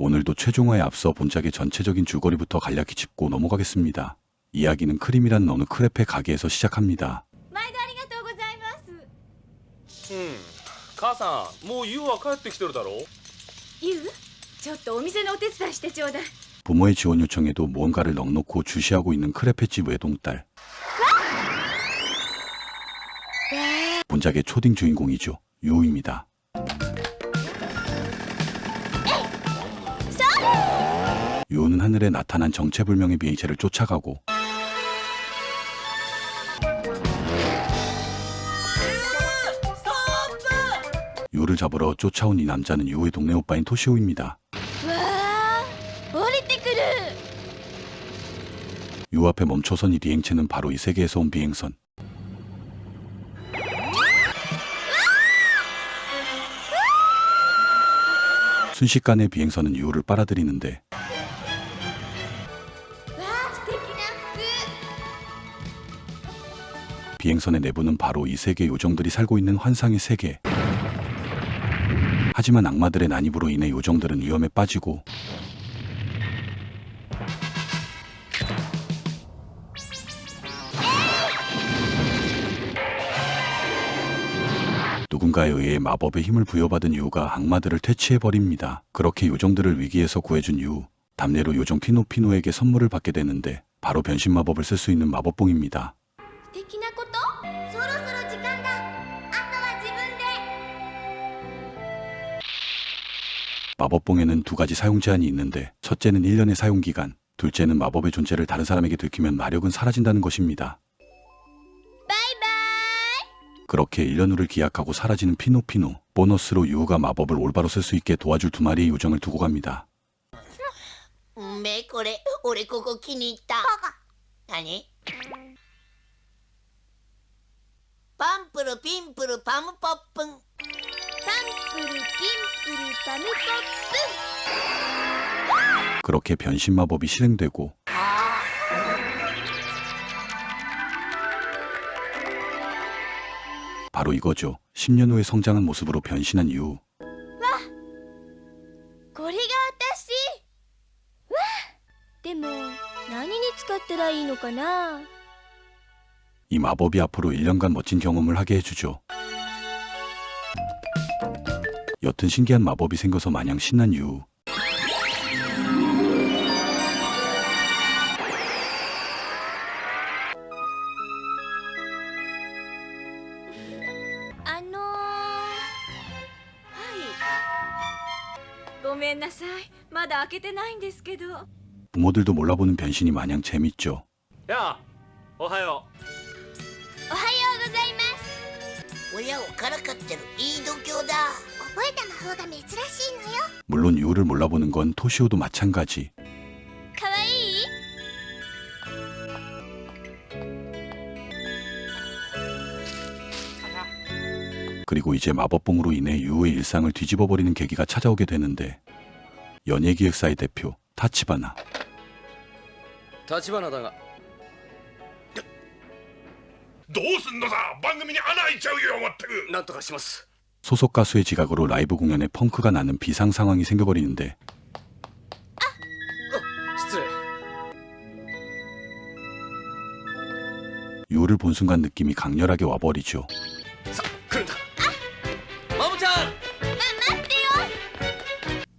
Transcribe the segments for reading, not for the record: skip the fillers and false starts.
오늘도 최종화에 앞서 본작의 전체적인 줄거리부터 간략히 짚고 넘어가겠습니다. 이야기는 크림이란 어느 크레페 가게에서 시작합니다. 毎度ありがとうございます。母さん、もうユウは帰ってきてるだろう。ゆう、ちょっとお店のお手伝いしてちょうだい。 부모의 지원 요청에도 무언가를 넉넉고 주시하고 있는 크레페집 외동딸. 본작의 초딩 주인공이죠. 유우입니다. 유우는 하늘에 나타난 정체불명의 비행체를 쫓아가고 유우를 잡으러 쫓아온 이 남자는 유우의 동네 오빠인 토시오입니다. わあ、降りてくる。 유우 앞에 멈춰선 이 비행체는 바로 이 세계에서 온 비행선. 순식간에 비행선은 유우를 빨아들이는데 わあ、素敵な服。 비행선의 내부는 바로 이 세계 요정들이 살고 있는 환상의 세계. 하지만 악마들의 난입으로 인해 요정들은 위험에 빠지고 누군가에 의해 마법의 힘을 부여받은 유우가 악마들을 퇴치해버립니다. 그렇게 요정들을 위기에서 구해준 유우, 답례로 요정 피노피노에게 선물을 받게 되는데 바로 변신 마법을 쓸 수 있는 마법봉입니다. 素敵なこと。そろそろ時間だ。あとは自分で。 마법봉에는 두 가지 사용 제한이 있는데 첫째는 1년의 사용기간, 둘째는 마법의 존재를 다른 사람에게 들키면 마력은 사라진다는 것입니다. バイバイ。 그렇게 1년 후를 기약하고 사라지는 피노피노. 보너스로 유우가 마법을 올바로 쓸 수 있게 도와줄 두 마리의 요정을 두고 갑니다. これ俺ここ気に入った何パンプルピンプルパムポップンパンプルピンプルパムポップン。 그렇게 변신 마법이 실행되고 바로 이거죠. 10년 후에 성장한 모습으로 변신한 유우. これが私。わあ、でも何に使ったらいいのかな。 이 마법이 앞으로 1년간 멋진 경험을 하게 해주죠. 여튼 신기한 마법이 생겨서 마냥 신난 유우.ごめんなさい。まだ開けてないんですけど。 부모들도 몰라보는 변신이 마냥 재밌죠. やあ、おはよおはようございます。親をからかってるいい度胸だ覚えた魔法が珍しいのよ。 물론 유우를 몰라보는 건 토시오도 마찬가지. かわいい？ 그리고 이제 마법봉으로 인해 유우의 일상을 뒤집어버리는 계기가 찾아오게 되는데 연예기획사의 대표 타치바나. う。立花だが。どうすんのさ、番組に穴開いちゃうよ、まったく。なんとかします。 소속 가수의 지각으로 라이브 공연에 펑크가 나는 비상 상황이 생겨버리는데 失礼。 유우를 본 순간 느낌이 강렬하게 와버리죠. さ、来るんだ。マモちゃん。待ってよ。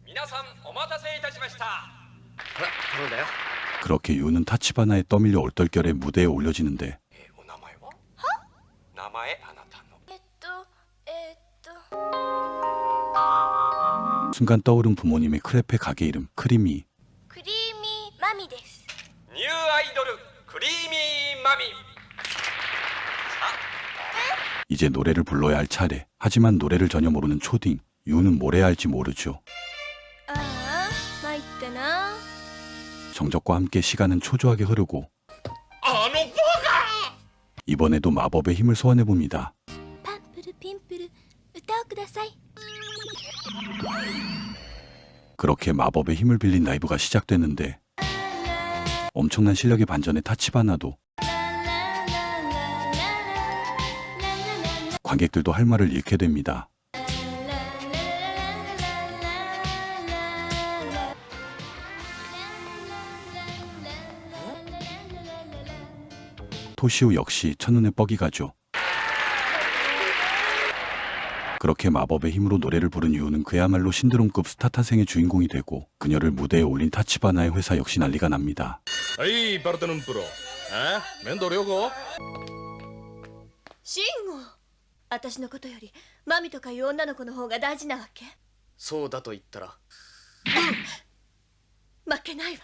皆さんお待たせいたしました。ほら、頼んだよ。 그렇게 유우는 타치바나에 떠밀려 얼떨결에 무대에 올려지는데 お名前は？名前あなたの。 순간 떠오른 부모님의 크레페 가게 이름 크리미. クリーミーマミです。ニューアイドルクリーミーマミ。 이제 노래를 불러야 할 차례. 하지만 노래를 전혀 모르는 초딩. 유우는 뭘 해야 할지 모르죠. ああ、参ったな。 정적과 함께 시간은 초조하게 흐르고 あのバカ！ 이번에도 마법의 힘을 소환해봅니다. パンプルピンプル歌をください。 그렇게 마법의 힘을 빌린 라이브가 시작되는데 엄청난 실력의 반전에 타치바나도 관객들도 할 말을 잃게 됩니다. 토시오 역시 첫눈에 뻑이 가죠. 그렇게 마법의 힘으로 노래를 부른 유우는 그야말로 신드롬급 스타 탄생의 주인공이 되고 그녀를 무대에 올린 타치바나의 회사 역시 난리가 납니다. はいバルトヌンプロ面倒良子シンゴ、私のことよりマミとかいう女の子の方が大事なわけ？そうだと言ったら負けないわ。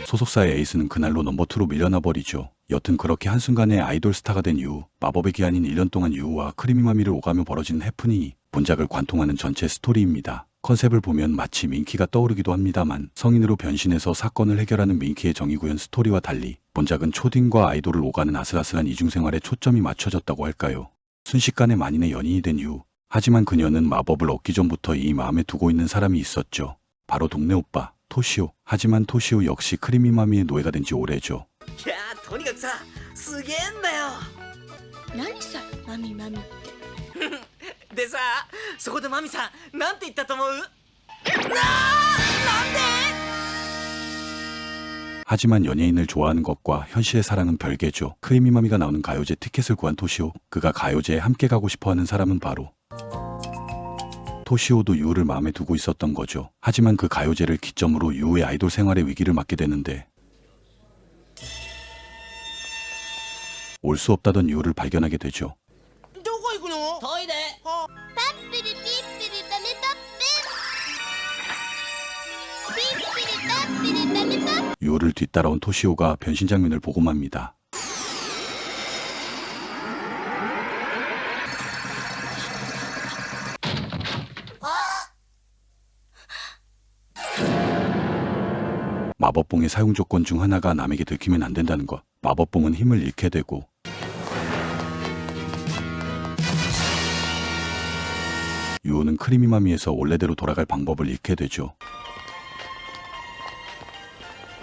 소속사의 에이스는 그날로 넘버2로 밀려나 버리죠. 여튼 그렇게 한순간에 아이돌 스타가 된 이후 마법의 기한인 1년 동안 유우와 크리미마미를 오가며 벌어지는 해프닝이 본작을 관통하는 전체 스토리입니다. 컨셉을 보면 마치 민키가 떠오르기도 합니다만 성인으로 변신해서 사건을 해결하는 민키의 정의구현 스토리와 달리 본작은 초딩과 아이돌을 오가는 아슬아슬한 이중생활에 초점이 맞춰졌다고 할까요. 순식간에 만인의 연인이 된 이후 하지만 그녀는 마법을 얻기 전부터 이 마음에 두고 있는 사람이 있었죠. 바로 동네 오빠 토시오. 하지만 토시오 역시 크리미마미의 노예가 된 지 오래죠. いやーとにかくさすげえんだよ何さ、マミマミって。でさそこでマミさんなんて言ったと思う？ 하지만 연예인을 좋아하는 것과 현실의 사랑은 별개죠. 크리미마미가 나오는 가요제 티켓을 구한 토시오. 그가 가요제에 함께 가고 싶어하는 사람은 바로 토시오도 유우를 마음에 두고 있었던 거죠. 하지만 그 가요제를 기점으로 유우의 아이돌 생활의 위기를 맞게 되는데 올 수 없다던 유우를 발견하게 되죠. どこ行くの？トイレ。パッピリピッピリパメパッペン。ピッピリパッピリパメパッ。 유우를 뒤따라온 토시오가 변신 장면을 보고 맙니다. 마법봉의 사용 조건 중 하나가 남에게 들키면 안 된다는 것. 마법봉은 힘을 잃게 되고 유우는 크리미마미에서 원래대로 돌아갈 방법을 잃게 되죠.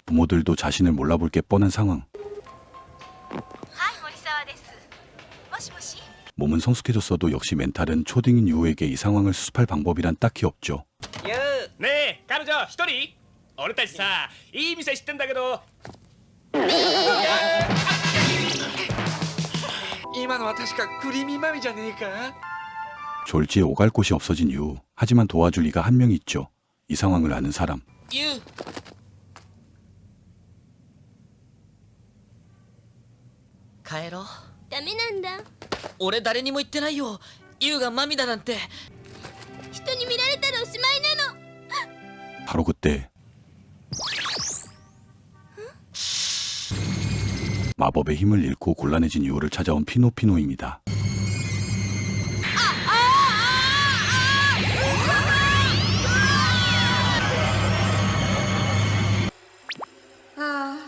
부모들도 자신을 몰라볼 게 뻔한 상황. 몸은 성숙해졌어도 역시 멘탈은 초딩인 유우에게 이 상황을 수습할 방법이란 딱히 없죠. ねえ彼女一人俺たちさいい店知ってんだけど今のは確かクリーミーマミじゃねえか 졸지에 오갈 곳이 없어진 유우. 하지만 도와줄 이가 한 명 있죠. 이 상황을 아는 사람. ユウ帰ろうダメなんだ。俺誰にも言ってないよユウがマミだなんて人に見られたらおしまいなの。 바로 그때 마법의 힘을 잃고 곤란해진 유우를 찾아온 피노피노입니다.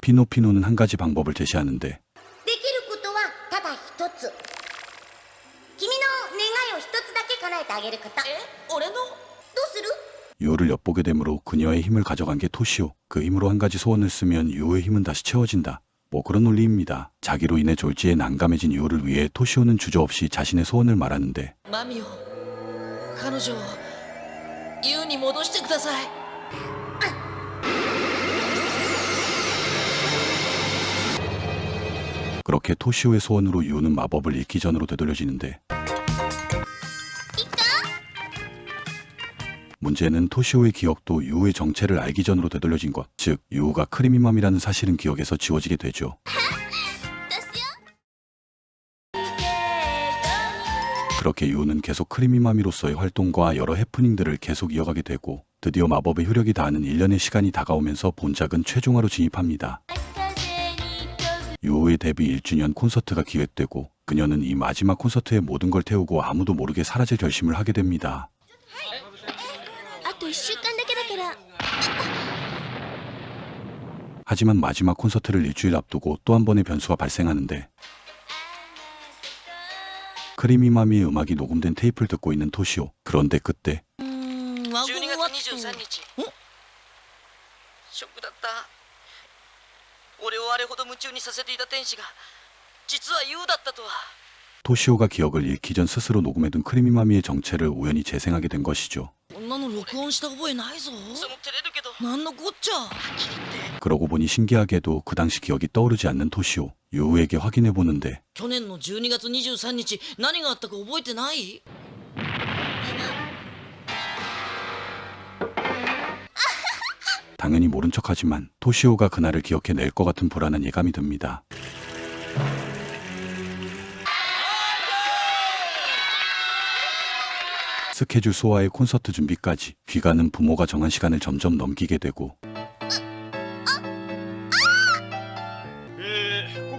피노피노는 한 가지 방법을 제시하는데 できることはただ一つ。君の願いを一つだけ叶えてあげること。俺のどうする？ 유우를 엿보게 되므로 그녀의 힘을 가져간 게 토시오. 그 힘으로 한 가지 소원을 쓰면 유우의 힘은 다시 채워진다. 뭐 그런 논리입니다. 자기로 인해 졸지에 난감해진 유우를 위해 토시오는 주저없이 자신의 소원을 말하는데 マミを彼女をユウに戻してください 그렇게 토시오의 소원으로 유우는 마법을 잃기 전으로 되돌려지는데 문제는 토시오의 기억도 유우의 정체를 알기 전으로 되돌려진 것. 즉 유우가 크리미맘이라는 사실은 기억에서 지워지게 되죠. 그렇게 유우는 계속 크리미마미로서의 활동과 여러 해프닝들을 계속 이어가게 되고 드디어 마법의 효력이 닿는 1년의 시간이 다가오면서 본작은 최종화로 진입합니다. 유우의 데뷔 1주년 콘서트가 기획되고 그녀는 이 마지막 콘서트에 모든 걸 태우고 아무도 모르게 사라질 결심을 하게 됩니다. あと1週間だけだから。 하지만 마지막 콘서트를 일주일 앞두고 또 한 번의 변수가 발생하는데 크리미마미의 음악이 녹음된 테이프를 듣고 있는 토시오. 그런데 그때 12月23日ショックだった俺をあれほど夢中にさせていた天使が実はユウだったとは 토시오가 기억을 잃기 전 스스로 녹음해둔 크리미마미의 정체를 우연히 재생하게 된 것이죠. こんなの録音した覚えないぞその照れるけどなんのこっちゃ 그 그러고 보니 신기하게도 그 당시 기억이 떠오르지 않는 토시오. 유우에게 확인해 보는데 去年の12月23日何があったか覚えてない？ 당연히 모른 척하지만 토시오가 그날을 기억해낼 것 같은 불안한 예감이 듭니다. 스케줄 소화에 콘서트 준비까지 귀가는 부모가 정한 시간을 점점 넘기게 되고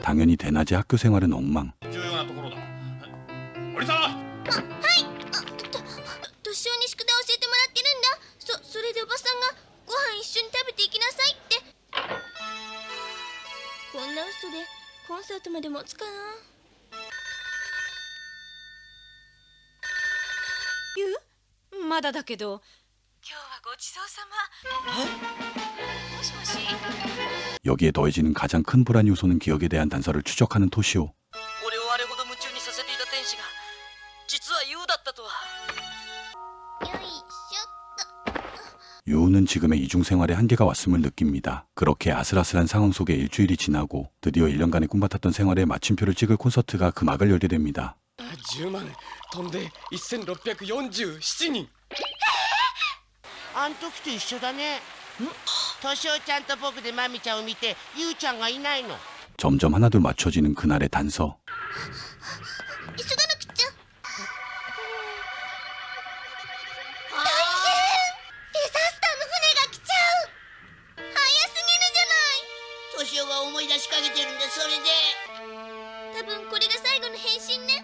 당연히 대낮에 학교 생활은 엉망. 重要なところだ森さん年男に宿題教えてもらってるんだ。それでおばさんがご飯一緒に食べていきなさいって。こんな嘘でコンサートまで持つかな。まだだけど今日はごちそうさま。もしもし 여기에 더해지는 가장 큰 불안 요소는 기억에 대한 단서를 추적하는 토시오. 俺をあれほど夢中にさせていた天使が実はユウだったとは。よいしょっと。 유우는 지금의 이중생활에 한계가 왔음을 느낍니다. 그렇게 아슬아슬한 상황 속에 일주일이 지나고 드디어 1년간의 꿈같았던 생활에 마침표를 찍을 콘서트가 그 막을 열게 됩니다. 10万飛んで1647人。あん時と一緒だね。トシオちゃんと僕でマミちゃんを見てユウちゃんがいないの。 점점 하나둘 맞춰지는 그날의 단서. 急がなくちゃ。大変！デザスターの船が来ちゃう！早すぎるじゃない。トシオが思い出しかけてるんで、それで。多分これが最後の変身ね。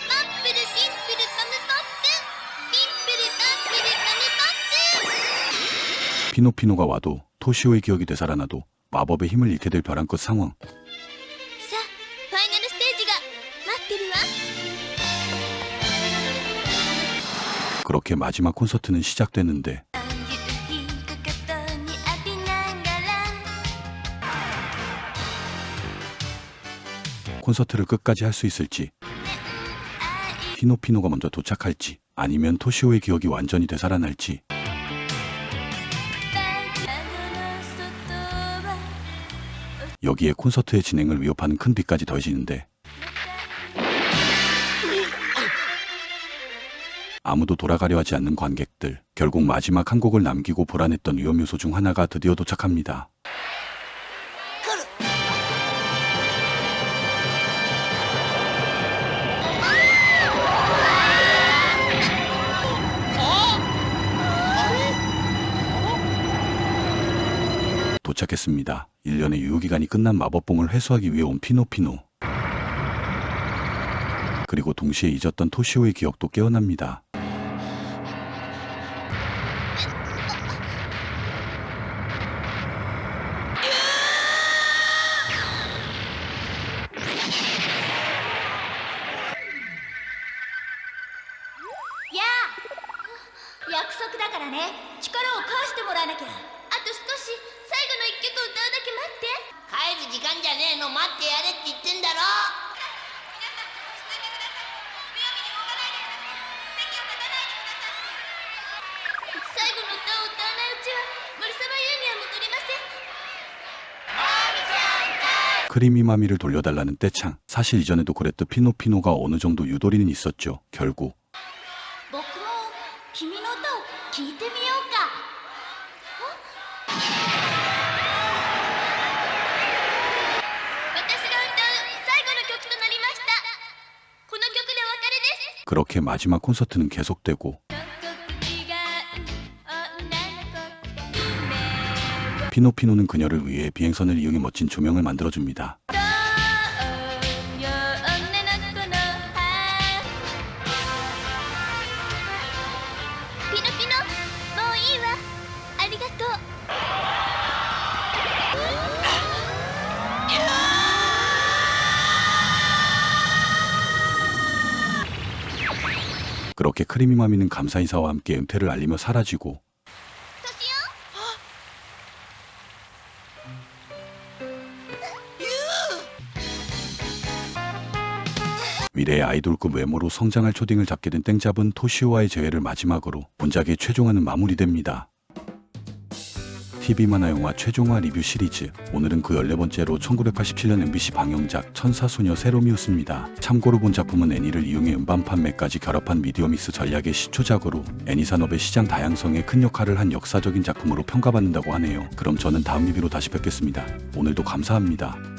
パップルピップルパムポップピップルパップルパムポップ。 피노피노가 와도 토시오의 기억이 되살아나도 마법의 힘을 잃게 될 벼랑 끝 상황. さあファイナルステージが待ってるわ。 그렇게 마지막 콘서트는 시작되는데 콘서트를 끝까지 할 수 있을지, 피노피노가 먼저 도착할지, 아니면 토시오의 기억이 완전히 되살아날지. 여기에 콘서트의 진행을 위협하는 큰 비까지 더해지는데 아무도 돌아가려 하지 않는 관객들. 결국 마지막 한 곡을 남기고 불안했던 위험 요소 중 하나가 드디어 도착합니다. 도착했습니다. 1년의 유효기간이 끝난 마법봉을 회수하기 위해 온 피노피노. 그리고 동시에 잊었던 토시오의 기억도 깨어납니다. 야あ、約束だからね。力を返してもらわなきゃ。あと少し最後の一曲歌うだけ待って。帰る時間じゃねえの。待ってやれって言ってんだろ。最後の歌を歌わないうちは森様優には戻りません。 크리미 마미를 돌려달라는 떼창. 사실 이전에도 그랬듯 피노피노가 어느 정도 유도리는 있었죠. 결국 僕も君の歌を聞いてみようか。私が歌う最後の曲となりました。この曲でお別れです。 그렇게 마지막 콘서트는 계속되고 피노피노는 그녀를 위해 비행선을 이용해 멋진 조명을 만들어줍니다. 피노피노, もういいわ。ありがとう。 그렇게 크리미 마미는 감사 인사와 함께 은퇴를 알리며 사라지고 미래의 아이돌급 외모로 성장할 초딩을 잡게 된 땡잡은 토시오와의 재회를 마지막으로 본작의 최종화는 마무리됩니다. TV 만화 영화 최종화 리뷰 시리즈. 오늘은 그 14번째로 1987년 MBC 방영작 천사소녀 세로미우스입니다. 참고로 본 작품은 애니를 이용해 음반 판매까지 결합한 미디어믹스 전략의 시초작으로 애니 산업의 시장 다양성에 큰 역할을 한 역사적인 작품으로 평가받는다고 하네요. 그럼 저는 다음 리뷰로 다시 뵙겠습니다. 오늘도 감사합니다.